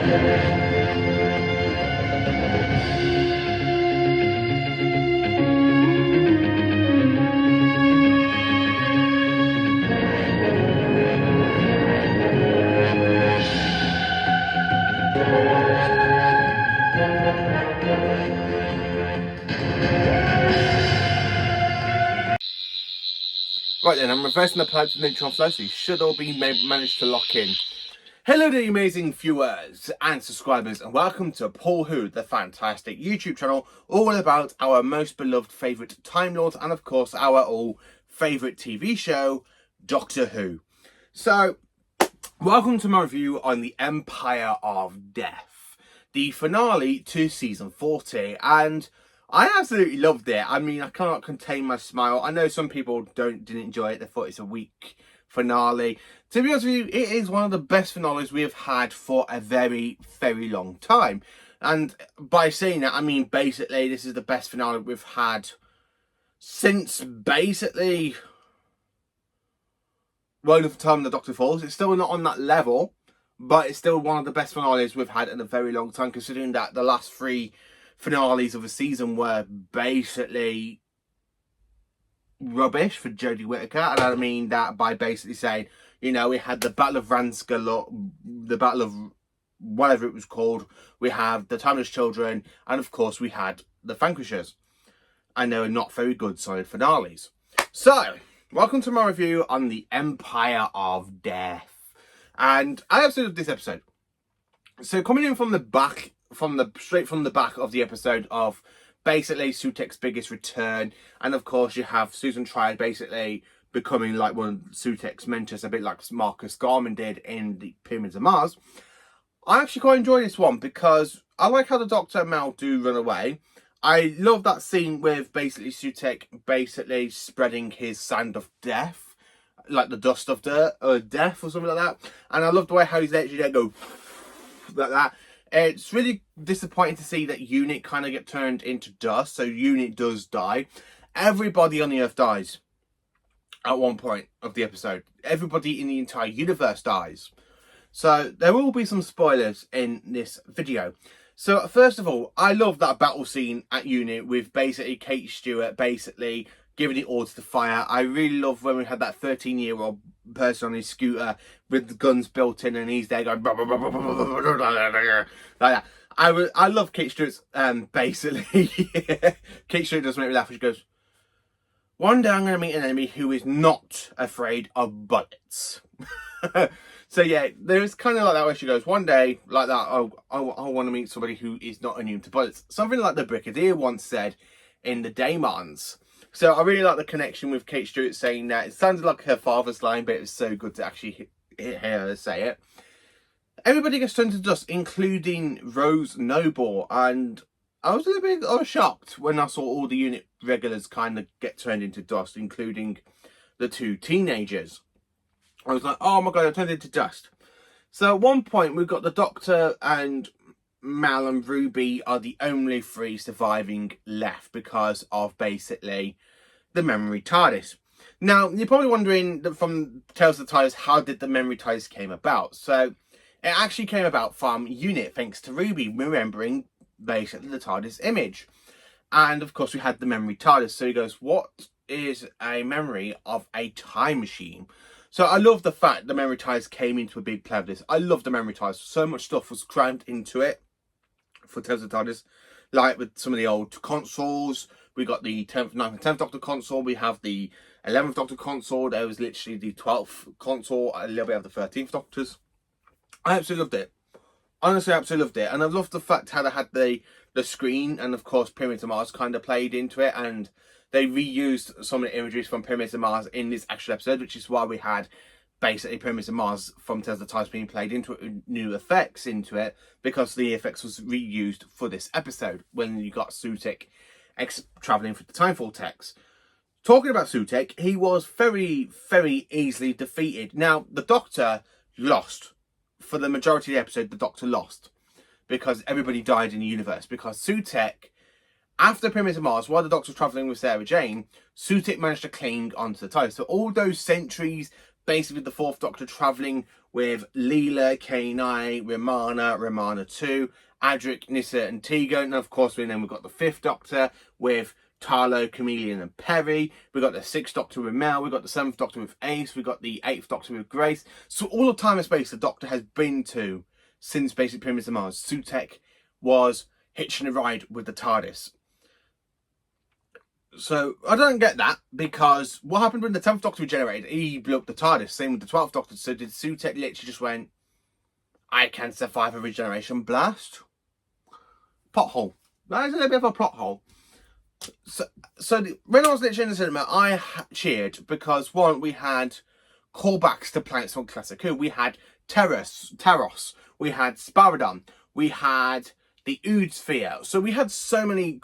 Right then, I'm reversing the pipes with neutron flow, so you should all be managed to lock in. Hello there, amazing viewers and subscribers, and welcome to Paul Who, the fantastic YouTube channel, all about our most beloved favourite Time Lords, and of course our all favourite TV show, Doctor Who. So, welcome to my review on the Empire of Death, the finale to season 40, and I absolutely loved it. I mean, I cannot contain my smile. I know some people didn't enjoy it. They thought it's a weak finale. To be honest with you, it is one of the best finales we have had for a very, very long time. And by saying that, I mean, basically, this is the best finale we've had since, basically, Road of Time the Doctor Falls. It's still not on that level, but it's still one of the best finales we've had in a very long time, considering that the last three finales of the season were basically rubbish for Jodie Whittaker. And I mean that by basically saying, you know, we had the Battle of Ranska, the Battle of whatever it was called, we have the Timeless Children, and of course we had the Vanquishers. And they were not very good solid finales. So, welcome to my review on the Empire of Death. And I absolutely love this episode. So coming in from the back, straight from the back of the episode of basically Sutek's biggest return, and of course you have Susan Triad basically becoming like one of Sutek's mentors, a bit like Marcus Garman did in the Pyramids of Mars. I actually quite enjoy this one because I like how the Doctor and Mal do run away. I love that scene with basically Sutek basically spreading his sand of death, like the dust of dirt or death or something like that. And I love the way how he's actually there go like that. It's really disappointing to see that Unit kind of get turned into dust. So Unit does die. Everybody on the Earth dies at one point of the episode. Everybody in the entire universe dies. So there will be some spoilers in this video. So first of all, I love that battle scene at Unit with basically Kate Stewart basically giving it orders to fire. I really love when we had that 13-year-old person on his scooter with the guns built in, and he's there going like that. I love Kate Stewart's basically Kate Stewart does make me laugh. She goes, "One day I'm going to meet an enemy who is not afraid of bullets." So yeah, there's kind of like that where she goes, one day like that I want to meet somebody who is not immune to bullets. Something like the Brigadier once said in the Daemons. So I really like the connection with Kate Stewart saying that. It sounded like her father's line, but it was so good to actually hear her say it. Everybody gets turned to dust, including Rose Noble. And I was a little bit shocked when I saw all the Unit regulars kind of get turned into dust, including the two teenagers. I was like, oh my god, I turned into dust. So at one point, we've got the Doctor and Mal and Ruby are the only three surviving left because of basically the memory TARDIS. Now, you're probably wondering from Tales of the TARDIS, how did the memory TARDIS came about? So it actually came about from Unit, thanks to Ruby remembering basically the TARDIS image. And of course, we had the memory TARDIS. So he goes, what is a memory of a time machine? So I love the fact the memory TARDIS came into a big play of this. I love the memory TARDIS. So much stuff was crammed into it for Tales of the TARDIS, like with some of the old consoles. We got the 10th, 9th and 10th Doctor console. We have the 11th Doctor console. There was literally the 12th console, a little bit of the 13th Doctors. I absolutely loved it. Honestly, I absolutely loved it. And I loved the fact how they had the screen, and of course Pyramids of Mars kind of played into it, and they reused some of the imageries from Pyramids of Mars in this actual episode, which is why we had basically Pyramids of Mars from Tales of the TARDIS being played into it, new effects into it, because the effects was reused for this episode when you got Sutek travelling through the time vortex. Talking about Sutek, he was very, very easily defeated. Now, the Doctor lost. For the majority of the episode, the Doctor lost because everybody died in the universe. Because Sutek, after Pyramids of Mars, while the Doctor was travelling with Sarah Jane, Sutek managed to cling onto the TARDIS. So all those centuries basically the Fourth Doctor travelling with Leela, K9, Romana 2, Adric, Nyssa and Tegan. And of course then we've got the Fifth Doctor with Tarlo, Chameleon and Perry. We've got the Sixth Doctor with Mel. We've got the Seventh Doctor with Ace. We've got the Eighth Doctor with Grace. So all the time and space the Doctor has been to since Basic Pyramids of Mars, Sutekh was hitching a ride with the TARDIS. So I don't get that, because what happened when the 10th Doctor regenerated? He blew up the TARDIS. Same with the 12th Doctor. So did Sutekh literally just went, I can survive a regeneration blast? Plot hole. That is a little bit of a plot hole. When I was literally in the cinema, I cheered because, one, we had callbacks to planets from Classic Who. We had Taros. We had Sparadon. We had the Ood Sphere. So we had so many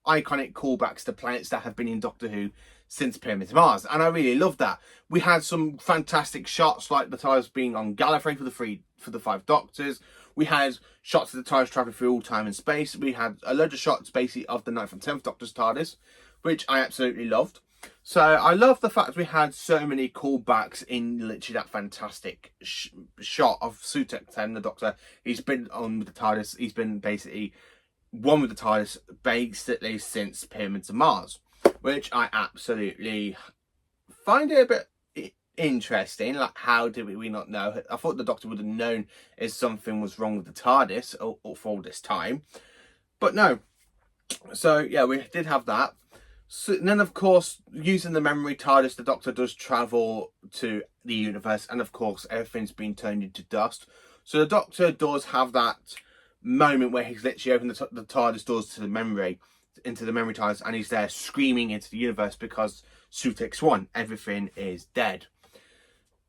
iconic callbacks to planets that have been in Doctor Who since Pyramids of Mars, and I really loved that. We had some fantastic shots, like the TARDIS being on Gallifrey for the 5 Doctors. We had shots of the TARDIS traveling through all time and space. We had a load of shots basically of the 9th and 10th Doctor's TARDIS, which I absolutely loved. So I love the fact we had so many callbacks in literally that fantastic shot of Sutekh telling the Doctor he's been on with the TARDIS. He's been basically one with the TARDIS basically since Pyramids of Mars, which I absolutely find it a bit interesting. Like, how did we not know? I thought the Doctor would have known if something was wrong with the TARDIS or for all this time, but no. So yeah, we did have that. So then, of course, using the memory TARDIS, the Doctor does travel to the universe, and of course, everything's been turned into dust. So the Doctor does have that moment where he's literally opened the TARDIS doors to the memory, into the memory TARDIS, and he's there screaming into the universe because Sutekh's won. Everything is dead.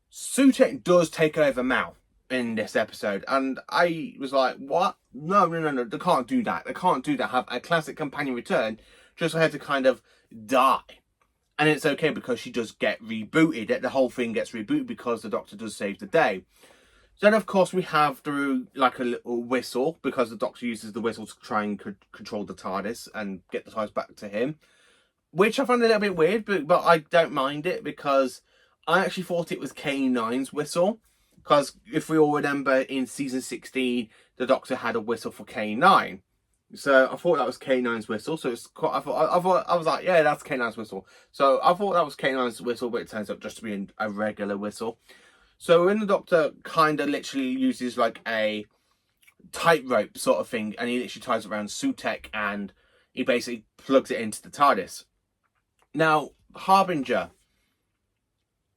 Sutekh does take over Mal in this episode, and I was like, what? No, they can't do that. They can't do that. Have a classic companion return just for her to kind of die. And it's okay because she does get rebooted. The whole thing gets rebooted because the Doctor does save the day. Then, of course, we have through like a little whistle, because the Doctor uses the whistle to try and control the TARDIS and get the TARDIS back to him, which I found a little bit weird, but I don't mind it, because I actually thought it was K9's whistle, because if we all remember in season 16, the Doctor had a whistle for K9. So I thought that was K9's whistle. So it's quite, I was like, yeah, that's K9's whistle. So I thought that was K9's whistle, but it turns out just to be a regular whistle. So when the Doctor kind of literally uses like a tightrope sort of thing, and he literally ties it around Sutekh, and he basically plugs it into the TARDIS. Now, Harbinger,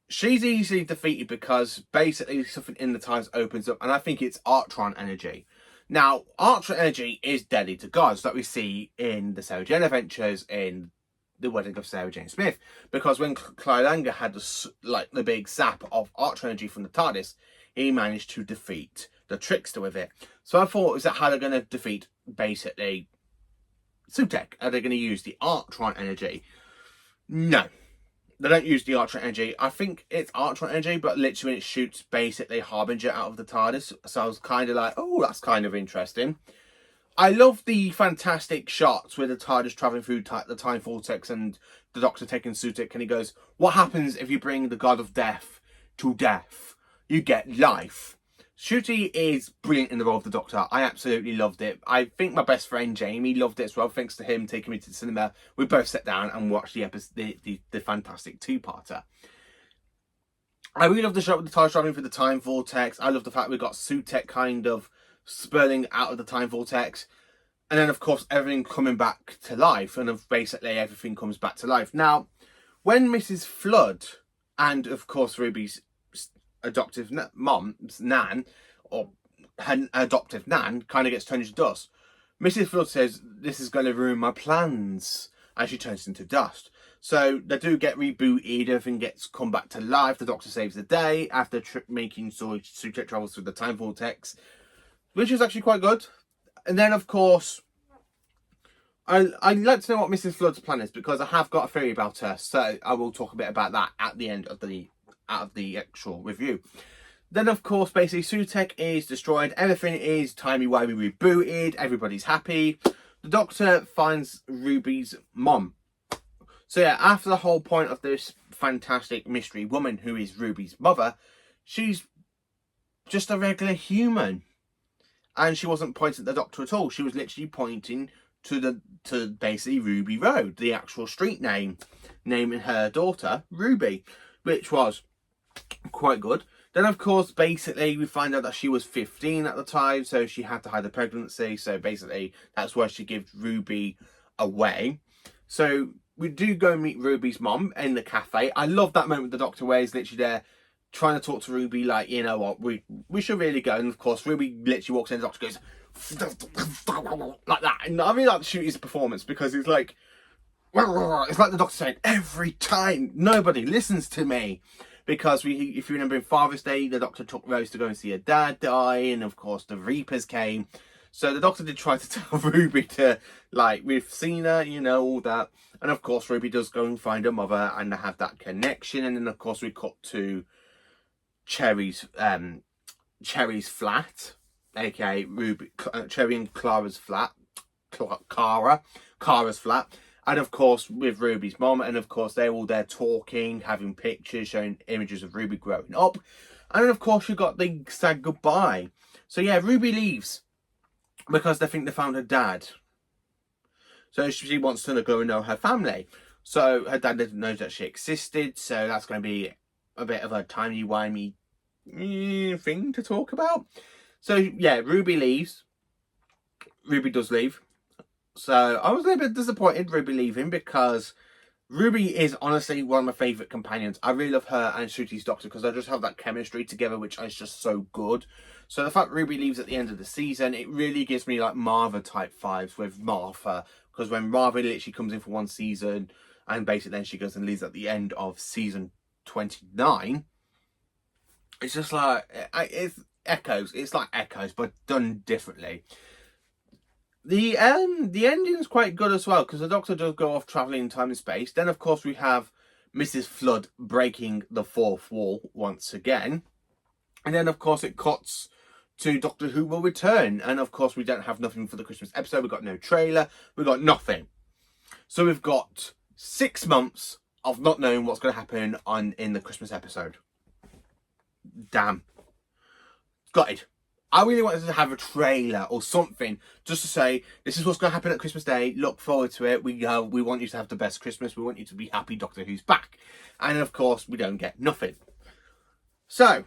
she's easily defeated because basically something in the TARDIS opens up, and I think it's Artron energy. Now, Artron energy is deadly to gods, that we see in the Sarah Jane Adventures, in The Wedding of Sarah Jane Smith, because when Clylanga had the big zap of Arch energy from the TARDIS, he managed to defeat the Trickster with it. So I thought, is that how they're going to defeat basically Sutekh? Are they going to use the Artron energy? No, they don't use the Artron energy. I think it's Artron energy, but literally when it shoots basically Harbinger out of the TARDIS. So I was kind of like, oh, that's kind of interesting. I love the fantastic shots with the TARDIS travelling through the time vortex and the Doctor taking Sutekh, and he goes, what happens if you bring the God of Death to death? You get life. Ncuti is brilliant in the role of the Doctor. I absolutely loved it. I think my best friend Jamie loved it as well. Thanks to him taking me to the cinema, we both sat down and watched the fantastic two-parter. I really love the shot with the TARDIS travelling through the time vortex. I love the fact we got Sutekh kind of spurling out of the time vortex, and then of course everything coming back to life, and basically everything comes back to life. Now, when Mrs. Flood and of course Ruby's adoptive mom, Nan, or her adoptive Nan, kind of gets turned into dust, Mrs. Flood says, this is going to ruin my plans, and she turns into dust. So they do get rebooted, everything gets come back to life, the Doctor saves the day after making Sutekh travels through the time vortex, which is actually quite good. And then, of course, I'd like to know what Mrs. Flood's plan is, because I have got a theory about her. So I will talk a bit about that at the end of the actual review. Then, of course, basically, Sutekh is destroyed. Everything is timey-wimey rebooted. Everybody's happy. The Doctor finds Ruby's mom. So yeah, after the whole point of this fantastic mystery woman who is Ruby's mother, she's just a regular human. And she wasn't pointing at the Doctor at all. She was literally pointing to basically Ruby Road, the actual street name, naming her daughter Ruby, which was quite good. Then, of course, basically, we find out that she was 15 at the time, so she had to hide the pregnancy. So, basically, that's where she gives Ruby away. So, we do go meet Ruby's mom in the cafe. I love that moment the Doctor where he's literally there trying to talk to Ruby, like, you know what, we should really go. And, of course, Ruby literally walks in, the Doctor goes, like that. And I really like to shoot his performance because it's like the Doctor saying, every time, nobody listens to me. Because if you remember in Father's Day, the Doctor took Rose to go and see her dad die, and of course the Reapers came. So the Doctor did try to tell Ruby to, like, we've seen her, you know, all that. And of course Ruby does go and find her mother, and they have that connection. And then of course we cut to Cherry's flat, aka Cherry and Clara's flat, Cara's flat. And of course, with Ruby's mom, and of course, they're all there talking, having pictures, showing images of Ruby growing up. And then, of course, you got the sad goodbye. So, yeah, Ruby leaves because they think they found her dad. So, she wants to go and know her family. So, her dad doesn't know that she existed. So, that's going to be a bit of a timey-wimey thing to talk about. So, yeah, Ruby leaves. Ruby does leave. So I was a little bit disappointed Ruby leaving because Ruby is honestly one of my favourite companions. I really love her and Shruti's Doctor because they just have that chemistry together which is just so good. So the fact Ruby leaves at the end of the season, it really gives me like Martha type vibes with Martha. Because when Martha literally comes in for one season and basically then she goes and leaves at the end of season 29. It's just like, it's Echoes. It's like Echoes but done differently. The ending's quite good as well because the Doctor does go off travelling in time and space. Then, of course, we have Mrs. Flood breaking the fourth wall once again. And then, of course, it cuts to Doctor Who will return. And, of course, we don't have nothing for the Christmas episode. We've got no trailer. We've got nothing. So we've got 6 months of not knowing what's going to happen in the Christmas episode. Damn. Got it. I really wanted to have a trailer or something just to say, this is what's going to happen at Christmas Day. Look forward to it. We want you to have the best Christmas. We want you to be happy Doctor Who's back. And of course, we don't get nothing. So,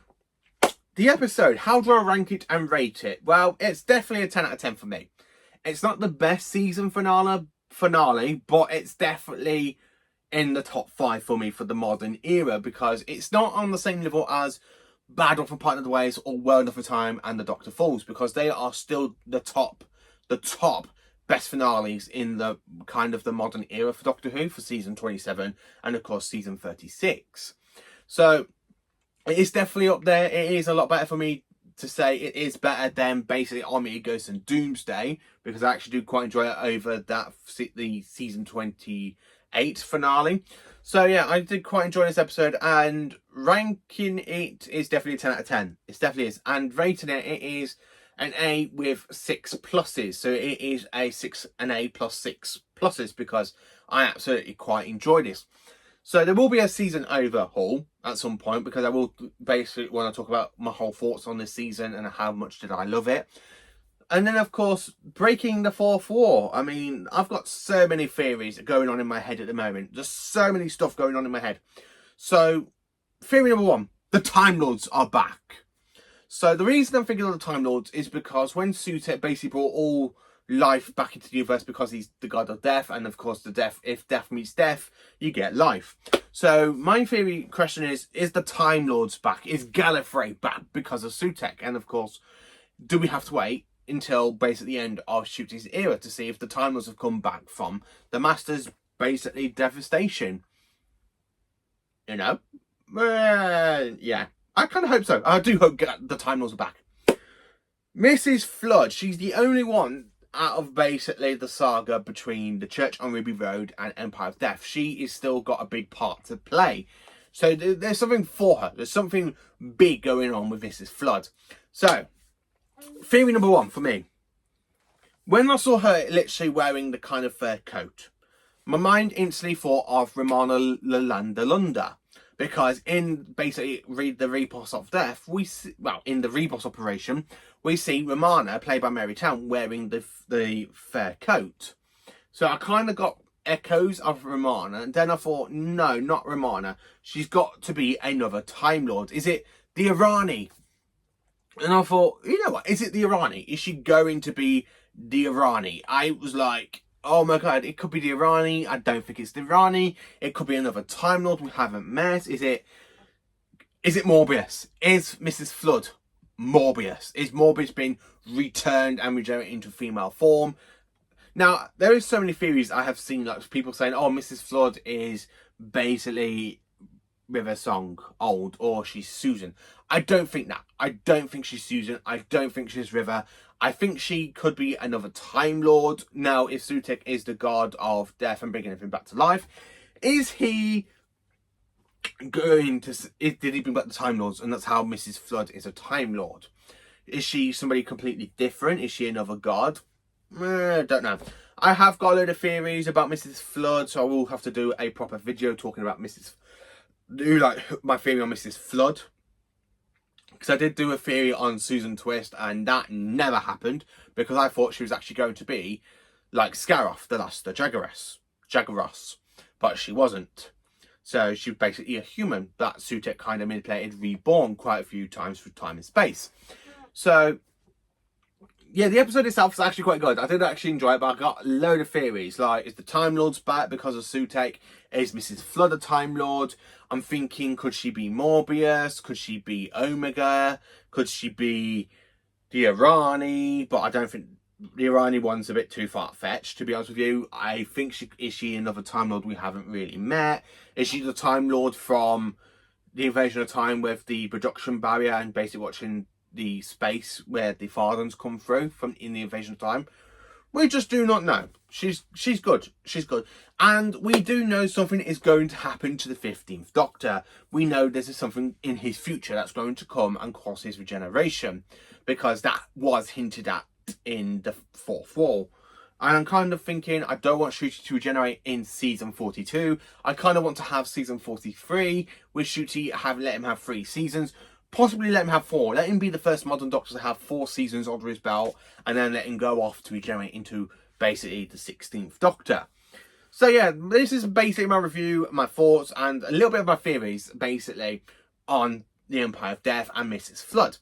the episode, how do I rank it and rate it? Well, it's definitely a 10 out of 10 for me. It's not the best season finale, but it's definitely in the top 5 for me for the modern era because it's not on the same level as Bad Off and Partner of the Ways or World of a Time and The Doctor Falls because they are still the top best finales in the kind of the modern era for Doctor Who for season 27 and of course season 36. So it is definitely up there. It is a lot better for me to say it is better than basically Omega Ghost and Doomsday because I actually do quite enjoy it over the season 28 finale. So yeah, I did quite enjoy this episode and ranking it is definitely a 10 out of 10. It definitely is. And rating it is an A with 6 pluses. So it is an A plus 6 pluses because I absolutely quite enjoyed this. So there will be a season overhaul at some point because I will basically want to talk about my whole thoughts on this season and how much did I love it. And then, of course, breaking the fourth wall. I mean, I've got so many theories going on in my head at the moment. Just so many stuff going on in my head. So, theory number 1. The Time Lords are back. So, the reason I'm thinking of the Time Lords is because when Sutek basically brought all life back into the universe because he's the god of death. And, of course, if death meets death, you get life. So, my theory question is the Time Lords back? Is Gallifrey back because of Sutek? And, of course, do we have to wait until basically the end of Nsuti's era to see if the Time Lords have come back from the Master's basically devastation? You know? Yeah. I kind of hope so. I do hope the Time Lords are back. Mrs. Flood, she's the only one out of basically the saga between the Church on Ruby Road and Empire of Death. She is still got a big part to play. So there's something for her. There's something big going on with Mrs. Flood. So, theory number 1 for me. When I saw her literally wearing the kind of fur coat, my mind instantly thought of Romana Lalanda Lunda. Because in basically the Repos of Death, we see, well, in the Repos operation, we see Romana, played by Mary Town, wearing the fair coat. So I kind of got echoes of Romana, and then I thought, no, not Romana. She's got to be another Time Lord. Is it the Irani? And I thought, you know what? Is it the Irani? Is she going to be the Irani? I was like, oh my god, it could be the Irani. I don't think it's the Irani. It could be another Time Lord we haven't met. Is it Morbius? Is Mrs. Flood Morbius? Is Morbius being returned and regenerated into female form? Now, there is so many theories I have seen, like people saying, oh, Mrs. Flood is basically River Song old, or she's Susan. I don't think that. I don't think she's Susan. I don't think she's River. I think she could be another Time Lord. Now, if Sutek is the god of death and bringing everything back to life, is he going to... did he bring back the Time Lords, and that's how Mrs. Flood is a Time Lord? Is she somebody completely different? Is she another god? Don't know. I have got a load of theories about Mrs. Flood, so I will have to do a proper video talking about my theory on Mrs. Flood. Because I did do a theory on Susan Twist, and that never happened, because I thought she was actually going to be like Scaroth, the Jagaros, but she wasn't. So she was basically a human that Sutek kind of manipulated, reborn quite a few times through time and space. So yeah, the episode itself is actually quite good. I did actually enjoy it, but I got a load of theories. Like, is the Time Lords back because of Sutek? Is Mrs. Flood a Time Lord? I'm thinking, could she be Morbius? Could she be Omega? Could she be the Irani? But I don't think the Irani one's a bit too far-fetched, to be honest with you. I think is she another Time Lord we haven't really met? Is she the Time Lord from the Invasion of Time with the production barrier and basically watching the space where the Farthans come through from in the Invasion of Time? We just do not know. She's good. She's good. And we do know something is going to happen to the 15th Doctor. We know there's something in his future that's going to come and cause his regeneration, because that was hinted at in the fourth wall. And I'm kind of thinking, I don't want Shooty to regenerate in season 42. I kind of want to have season 43 with Shooty, let him have 3 seasons. Possibly let him have 4. Let him be the first modern Doctor to have 4 seasons under his belt, and then let him go off to regenerate into basically the 16th Doctor. So yeah, this is basically my review, my thoughts, and a little bit of my theories, basically, on the Empire of Death and Mrs. Flood.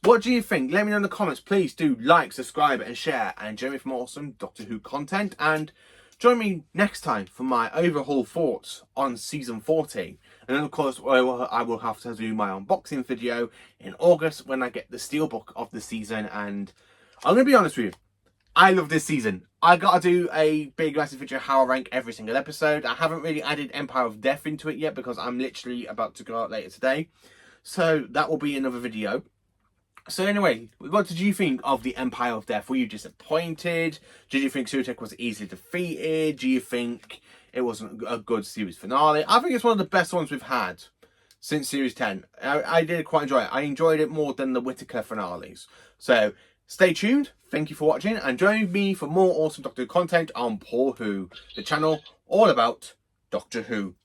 What do you think? Let me know in the comments. Please do like, subscribe, and share, and join me for more awesome Doctor Who content, and join me next time for my overhaul thoughts on season 14. And then, of course, I will have to do my unboxing video in August when I get the steelbook of the season. And I'm going to be honest with you, I love this season. I got to do a big massive video how I rank every single episode. I haven't really added Empire of Death into it yet, because I'm literally about to go out later today. So that will be another video. So anyway, what did you think of the Empire of Death? Were you disappointed? Did you think Sutek was easily defeated? Do you think it wasn't a good series finale? I think it's one of the best ones we've had since series 10. I did quite enjoy it. I enjoyed it more than the Whittaker finales. So stay tuned. Thank you for watching, and join me for more awesome Doctor Who content on Paul Who, the channel all about Doctor Who.